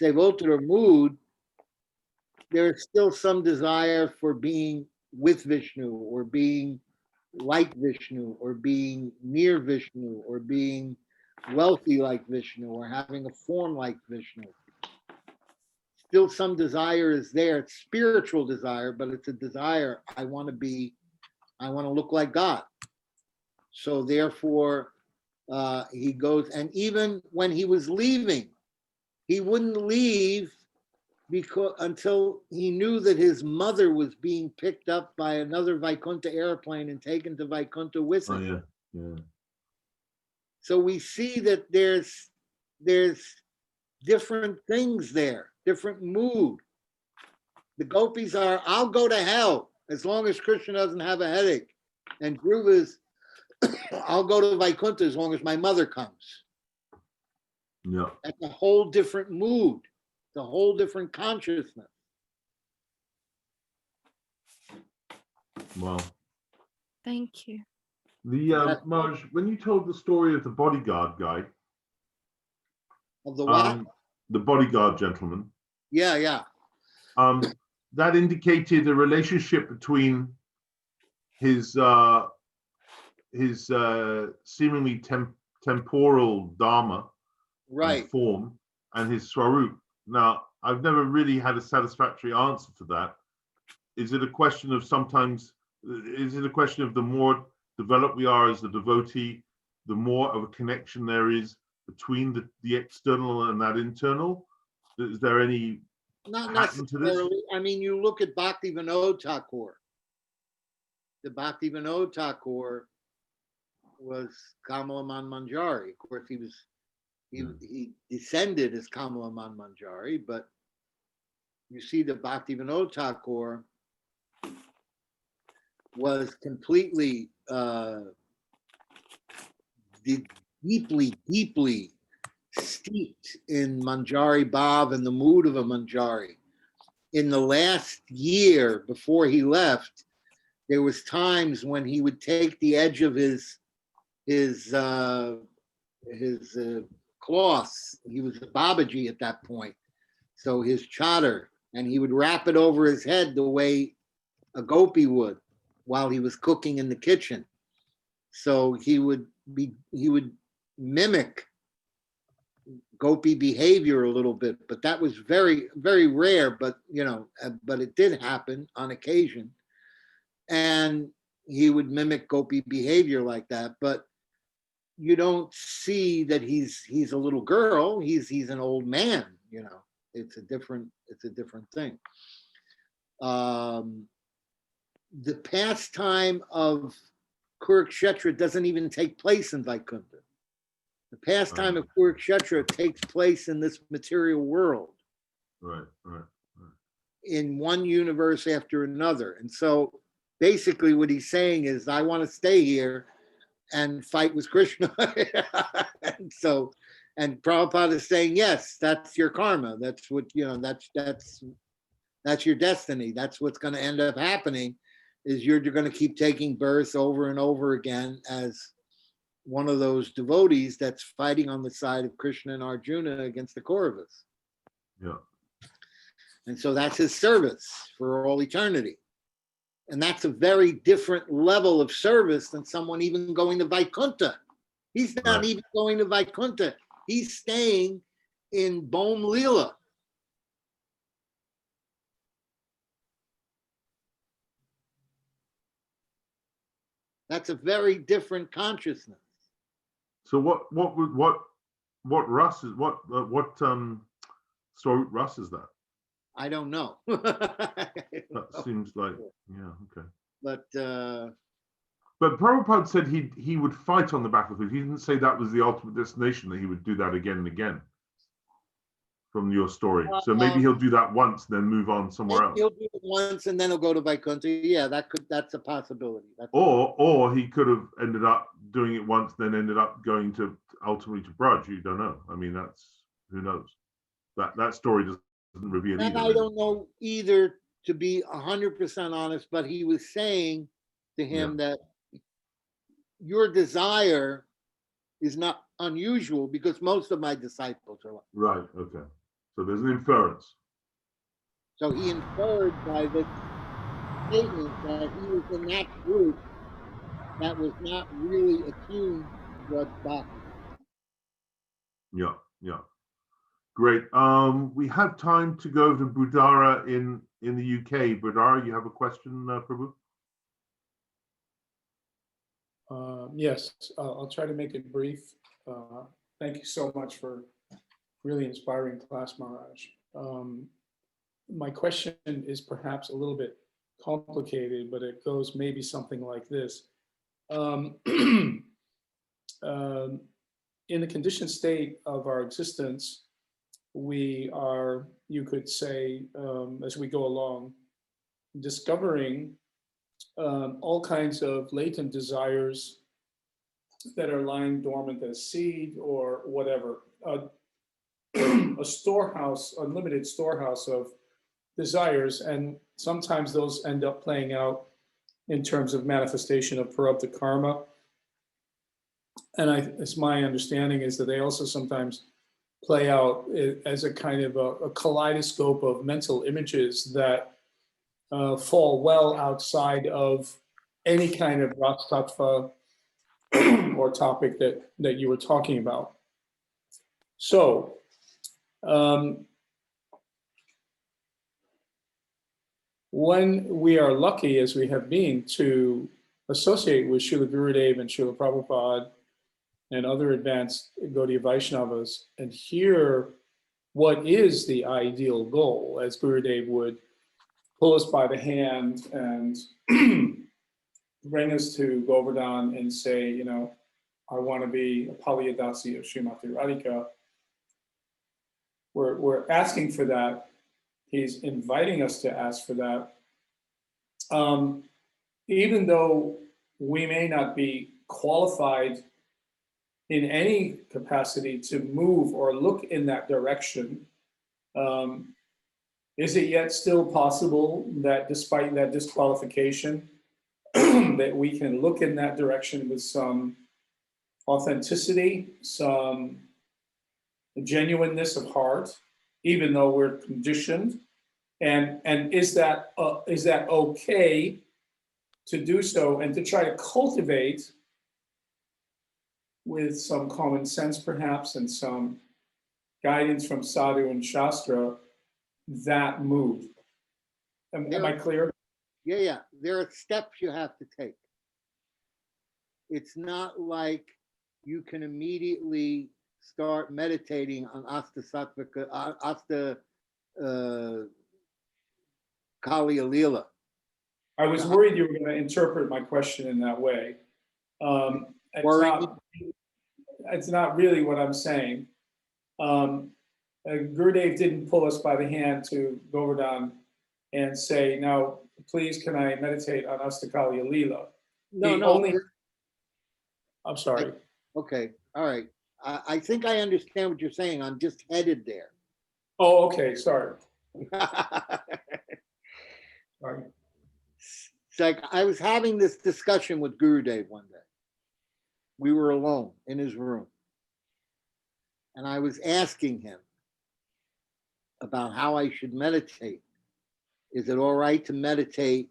Sevottara mood, there's still some desire for being with Vishnu, or being like Vishnu, or being near Vishnu, or being wealthy like Vishnu, or having a form like Vishnu. Still some desire is there. It's spiritual desire, but it's a desire. I want to look like God. So therefore, he goes, and even when he was leaving, he wouldn't leave until he knew that his mother was being picked up by another Vaikuntha airplane and taken to Vaikuntha with him. Oh, yeah. So we see that there's different things there, different mood. The gopis are, I'll go to hell as long as Krishna doesn't have a headache. And Dhruva's, I'll go to Vaikuntha as long as my mother comes. Yeah. That's a whole different mood. It's a whole different consciousness. Wow. Thank you. The Marge, when you told the story of the bodyguard guy, Of the what? The bodyguard gentleman, Yeah. that indicated a relationship between his seemingly temporal dharma Right. and form and his swarup. Now, I've never really had a satisfactory answer to that. Is it a question of the more developed we are as a devotee, the more of a connection there is between the external and that internal? Is there any Not pattern to this? necessarily. I mean, you look at Bhaktivedanta Thakur. The Bhaktivedanta Thakur was Kamalaman Manjari. Of course, he descended as Kamalaman Manjari, but you see the Bhaktivedanta Thakur was completely deeply steeped in Manjari Bhav and the mood of a Manjari. In the last year before he left, there was times when he would take the edge of his cloths. He was a Babaji at that point, so his chadar, and he would wrap it over his head the way a gopi would while he was cooking in the kitchen. So he would mimic gopi behavior a little bit, but that was very, very rare. But but it did happen on occasion, and he would mimic gopi behavior like that. But you don't see that he's a little girl. He's an old man. It's a different thing. The pastime of Kurukshetra doesn't even take place in Vaikuntha. The pastime of Kurukshetra takes place in this material world. Right. In one universe after another. And so basically what he's saying is, I want to stay here and fight with Krishna. and Prabhupada is saying, yes, that's your karma. That's what, that's your destiny. That's what's going to end up happening, is you're going to keep taking birth over and over again as one of those devotees that's fighting on the side of Krishna and Arjuna against the Kauravas. Yeah. And so that's his service for all eternity. And that's a very different level of service than someone even going to Vaikuntha. He's not even going to Vaikuntha. He's staying in Bom Leela. That's a very different consciousness. So what Russ is what Swarup Russ is that? I don't know. That seems like, yeah, okay. But Prabhupada said he would fight on the battlefield. He didn't say that was the ultimate destination, that he would do that again and again. From your story, so maybe he'll do that once, then move on somewhere else. He'll do it once, and then he'll go to Vaikuntha. Yeah, that's a possibility. Or he could have ended up doing it once, then ended up going to ultimately to Braj. You don't know. I mean, who knows. That story doesn't reveal either. I don't know either, to be 100% honest. But he was saying to him that your desire is not unusual, because most of my disciples are like. Right. Okay. So there's an inference. So he inferred by this statement that he was in that group that was not really attuned to what's bhakti. Yeah. Great. We have time to go to Budara in the UK. Budara, you have a question, Prabhu? Yes, I'll try to make it brief. Thank you so much for really inspiring class, Maharaj. My question is perhaps a little bit complicated, but it goes maybe something like this. In the conditioned state of our existence, we are, you could say, as we go along, discovering all kinds of latent desires that are lying dormant as seed or whatever. a storehouse, unlimited storehouse of desires, and sometimes those end up playing out in terms of manifestation of parabdha karma. And it's my understanding is that they also sometimes play out as a kind of a kaleidoscope of mental images that fall well outside of any kind of Rasa Tattva or topic that you were talking about. So, when we are lucky, as we have been, to associate with Srila Gurudev and Srila Prabhupada and other advanced Gaudiya Vaishnavas and hear what is the ideal goal, as Gurudev would pull us by the hand and bring us to Govardhan and say, you know, I want to be a Paliyadasi of Srimati Radhika. We're asking for that. He's inviting us to ask for that. Even though we may not be qualified in any capacity to move or look in that direction, is it yet still possible that despite that disqualification, that we can look in that direction with some authenticity, some genuineness of heart, even though we're conditioned? And is that okay to do so and to try to cultivate with some common sense perhaps and some guidance from sadhu and shastra that move? Am I clear? Yeah. There are steps you have to take. It's not like you can immediately start meditating on Asta Kali Alila. I was worried you were going to interpret my question in that way. It's not really what I'm saying. Gurudev didn't pull us by the hand to Govardhan and say, now, please, can I meditate on Asta Kali Alila? No. I'm sorry. Okay, all right. I think I understand what you're saying. I'm just headed there. Oh, okay, sorry. Sorry. It's like I was having this discussion with Gurudev one day. We were alone in his room. And I was asking him about how I should meditate. Is it all right to meditate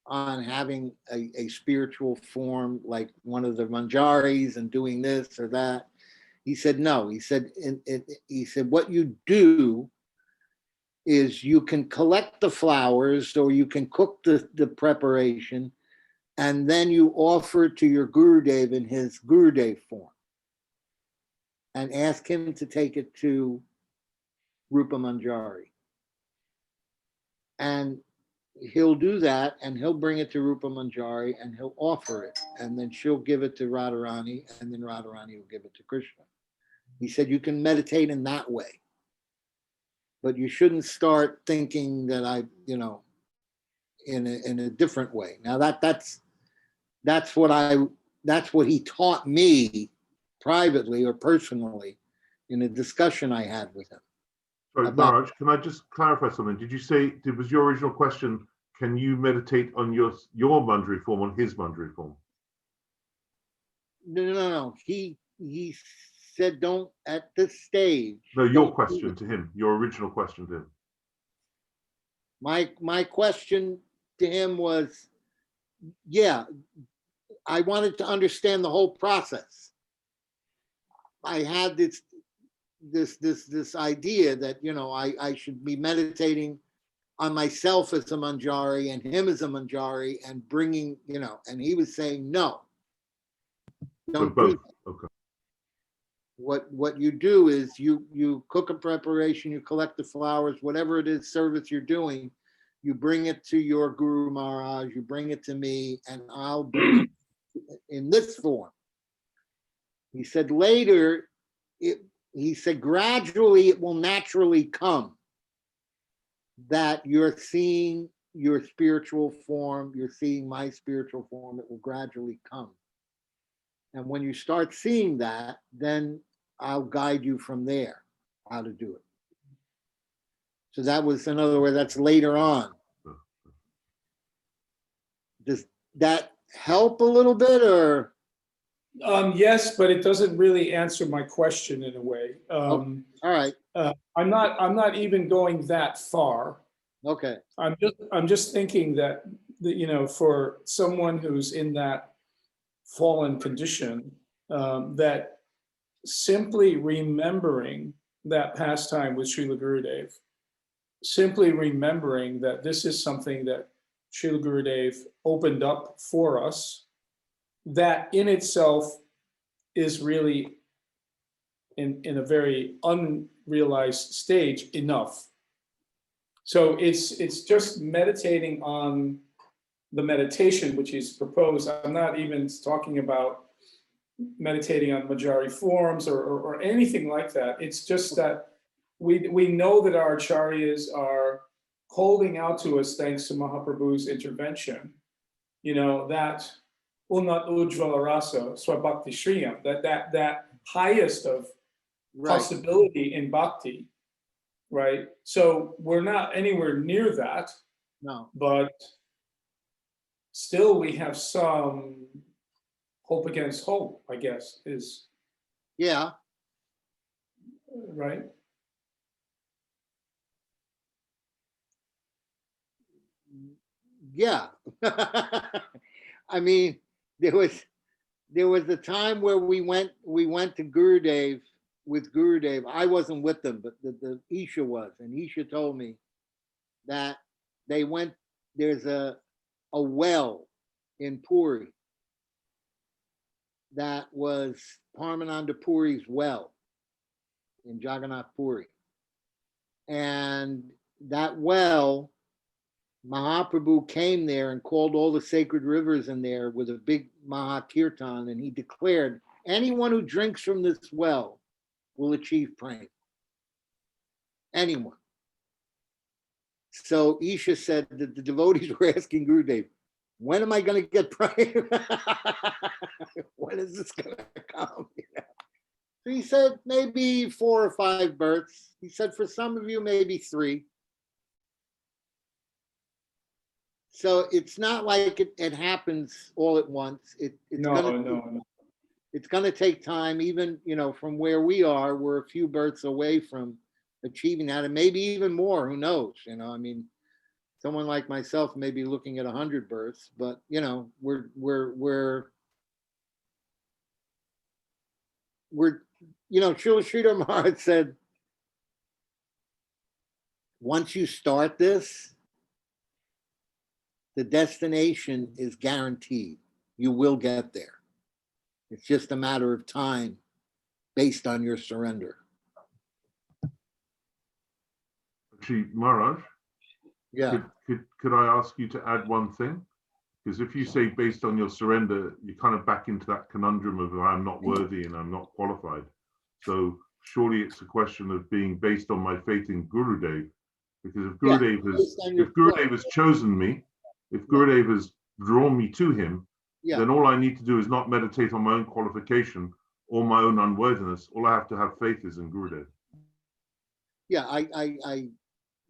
on having a spiritual form like one of the manjaris and doing this or that? He said, no. He said, what you do is you can collect the flowers or you can cook the preparation and then you offer it to your Gurudev in his Gurudev form and ask him to take it to Rupa Manjari. And he'll do that and he'll bring it to Rupa Manjari and he'll offer it. And then she'll give it to Radharani and then Radharani will give it to Krishna. He said, you can meditate in that way. But you shouldn't start thinking that in a different way. Now that's what he taught me privately or personally in a discussion I had with him. Sorry, Maharaj, can I just clarify something? Did you say, was your original question, can you meditate on your Manjari form, on his Manjari form? No. He said don't at this stage. No, your question to him, your original question to him. My question to him was, yeah, I wanted to understand the whole process. I had this idea that, I should be meditating on myself as a Manjari and him as a Manjari and bringing, and he was saying, no, don't do that. Okay. What you do is you cook a preparation, you collect the flowers, whatever it is service you're doing, you bring it to your Guru Maharaj, you bring it to me, and I'll bring it in this form. He said later, he said gradually it will naturally come that you're seeing your spiritual form, you're seeing my spiritual form, it will gradually come. And when you start seeing that, then I'll guide you from there. how to do it. So that was, in other words, that's later on. Does that help a little bit, or? Yes, but it doesn't really answer my question in a way. All right. I'm not even going that far. Okay. I'm just thinking that, you know, for someone who's in that fallen condition, that simply remembering that pastime with Srila Gurudev, simply remembering that this is something that Srila Gurudev opened up for us, that in itself is really in a very unrealized stage enough. So it's just meditating on the meditation which is proposed. I'm not even talking about meditating on Majari forms or anything like that. It's just that we know that our acharyas are holding out to us, thanks to Mahaprabhu's intervention, you know, that Unat Ujjvala Rasa Swabhakti Shriyam, that highest of possibility in bhakti, right? So we're not anywhere near that. No. But still we have some hope against hope, I guess, is. Yeah. Right? Yeah. I mean, there was a time where we went to Gurudev with Gurudev. I wasn't with them, but the Isha was, and Isha told me that they went, there's a well in Puri that was Parmananda Puri's well in Jagannath Puri. And that well, Mahaprabhu came there and called all the sacred rivers in there with a big Mahakirtan, and he declared, anyone who drinks from this well will achieve prema. Anyone. So Isha said that the devotees were asking Gurudev, when am I going to get prema? When is this going to come? So he said, maybe 4 or 5 births. He said, for some of you, maybe 3. So it's not like it happens all at once. It's going to take time. Even, you know, from where we are, we're a few births away from achieving that, and maybe even more. Who knows? You know, I mean, someone like myself may be looking at 100 births, but you know, we're you know, Srila Sridhar Maharaj said, once you start this, the destination is guaranteed. You will get there. It's just a matter of time based on your surrender. Actually, Maharaj, Yeah. could I ask you to add one thing? Because if you say based on your surrender, you kind of back into that conundrum of I'm not worthy and I'm not qualified. So surely it's a question of being based on my faith in Gurudev. Because if Gurudev has chosen me, if Gurudev has drawn me to him, then all I need to do is not meditate on my own qualification or my own unworthiness. All I have to have faith is in Gurudev. Yeah, I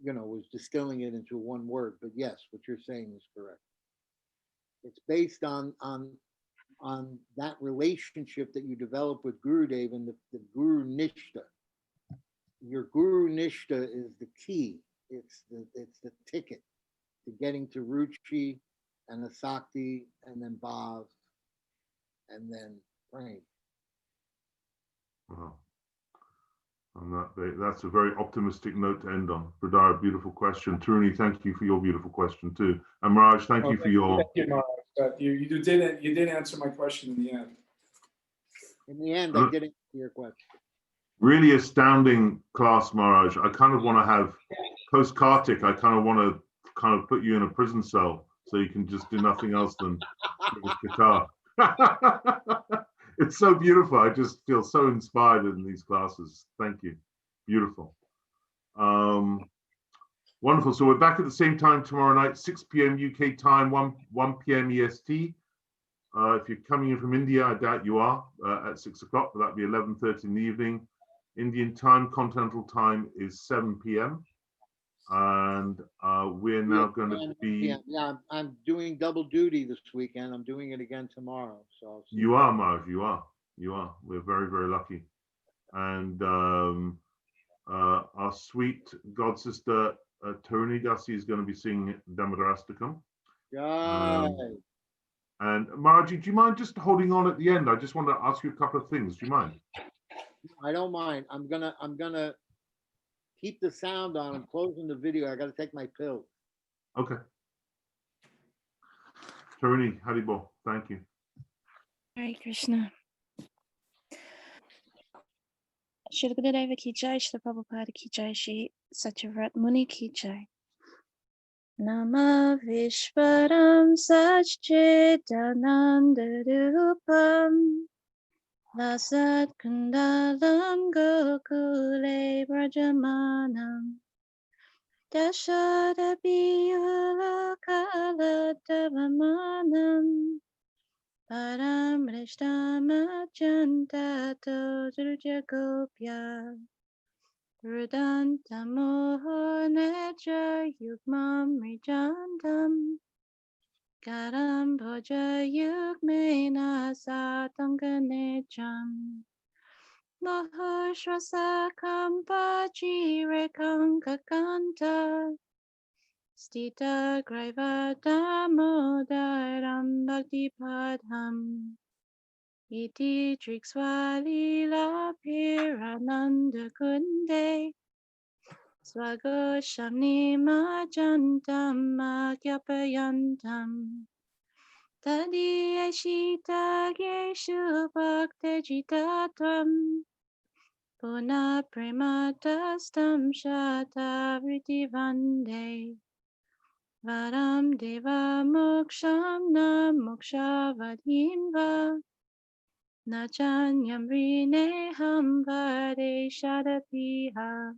you know, was distilling it into one word, but yes, what you're saying is correct. It's based on that relationship that you develop with Gurudev and the Guru Nishta. Your Guru Nishta is the key. It's the ticket to getting to Ruchi and Asakti and then Bhav and then Prem. Wow. That's a very optimistic note to end on. Pradar, beautiful question. Turuni, thank you for your beautiful question too. And Maharaj, thank you for your. Thank you, Maharaj. You did answer my question in the end. In the end, I did answer your question. Really astounding class, Maharaj. I kind of want to have post Kartik. I kind of want to put you in a prison cell so you can just do nothing else than with guitar. It's so beautiful. I just feel so inspired in these classes. Thank you. Beautiful. Wonderful. So we're back at the same time tomorrow night, 6 p.m. UK time, 1 p.m. EST. If you're coming in from India, I doubt you are, at 6 o'clock, but that'll be 11:30 in the evening. Indian time, continental time is 7 p.m. And we're now going to be. Yeah, I'm doing double duty this weekend. I'm doing it again tomorrow. So I'll see You are, Marv. You are. We're very, very lucky. And our sweet god sister Tony Gussie is going to be singing Damodarastakam. Guys, And Margie, do you mind just holding on at the end? I just want to ask you a couple of things. Do you mind? I don't mind. I'm gonna keep the sound on. I'm closing the video. I gotta take my pill. Okay. Tony, Haribo, thank you. Hare Krishna. Shri Gurudeva ki jai, Shri Prabhupada ki jai, Shri Satyavrata Muni ki jai. Nama Vishwaram Satchidananda Rupam Lasat Kundalam Gokule Brajamanam Dashadabiyula Kala Davamanam Param Rishtama Jantato Drujagopya Rudantamoho Neja Yugmam Rijantam Garam Bhoja Yugmena Satanganecham Mahashwasakam Pachirekam Kakanta Stita Graivadamodaram Bhaktipadham Iti Trikswalila Pirananda Kunde Swagoshamni Majantam Makyapayantam Tadiyashita Geshu Bhaktajitatam Puna Prematastam Shata Vritivande Varam Deva Moksham Na Mokshavadhimva Nachanyam Rineham Vade Shadapiha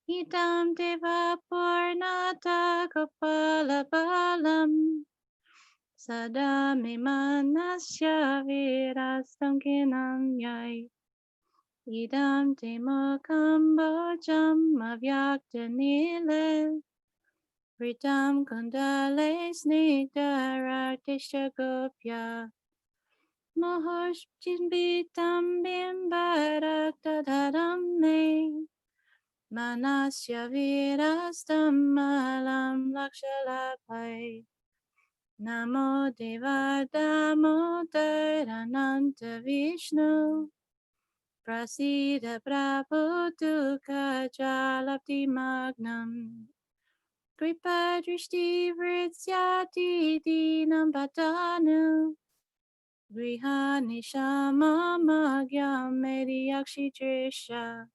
Idam Deva Purnata Gopala Balam Sada Mimanasya Virastam Kinam Yai Idam Temokam Bojam Avyakta Nile Ritam Kundale Snigdharaktisha Gopya Mohojjinbitam Bimbarakta Me Manasya Virastam Malam Lakshalapai Namo Deva Damodarananta Vishnu Prasida Prabhutu Kajalapti Magnam Kripa Drishti Vrityati Dinam Patanu Grihani Shama Magyam Mediakshi Trisha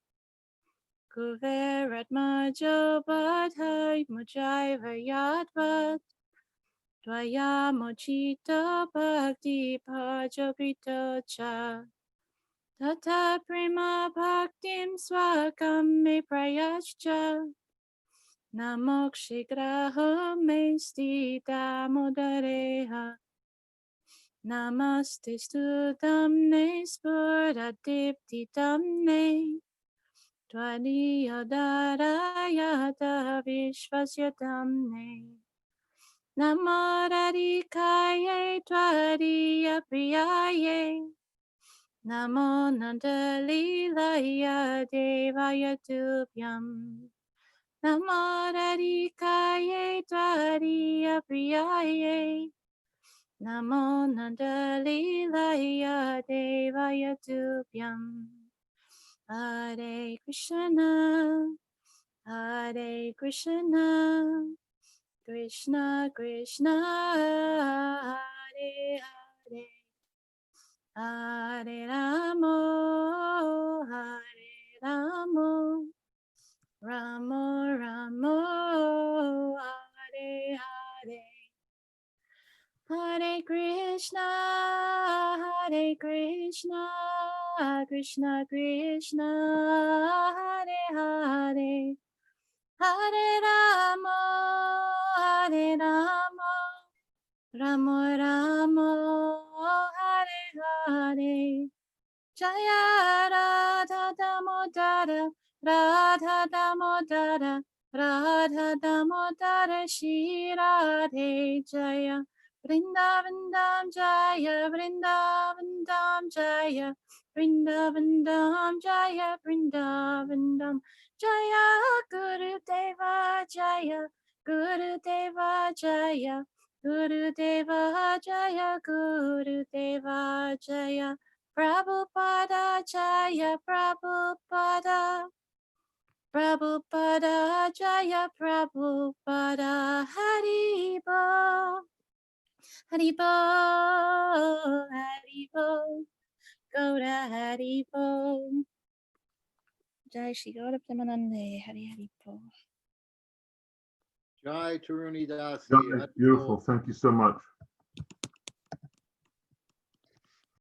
Kuverat Majo Badhai Mujaiva Yadvat Dvaya Mochita Bhakti Pajapito Cha Tata Prima Bhaktim Swakam Me Prayascha Namokshigraha Me Stita Mudareha Namaste Studamne Spuradipti Tamne Twadiyodharayata Vishvasya Tamne Namoradikaye Twadiya Priyaye Namo Nandalilaya Devaya Tubhyam Namoradikaye Twadiya Priyaye Namo Nandalilaya Devaya Tubhyam Hare Krishna Hare Krishna Krishna Krishna Hare Hare Hare Ramo Hare Ramo Ramo Ramo Hare Hare Hare Krishna Krishna Krishna Hare Hare Hare Ramo Ramo Ramo Hare Hare Jaya Radha Damodara, Radha Damodara, Radha Damodara, Shri Radhe Jaya. Vrindavandam Jaya, Vrindavandam Jaya, Vrindavandam Jaya, Vrindavandam Jaya, Gurudeva Jaya, Gurudeva Jaya, Gurudeva Jaya, Gurudeva Jaya, Prabhupada Jaya, Prabhupada, Prabhupada Jaya, Prabhupada, Haribo, Haribo, Haribo, Gaura Haribo. Jai Shri Gaura Premanande, Hari Haribo. Jai Taruni Dasi. Beautiful. Thank you so much.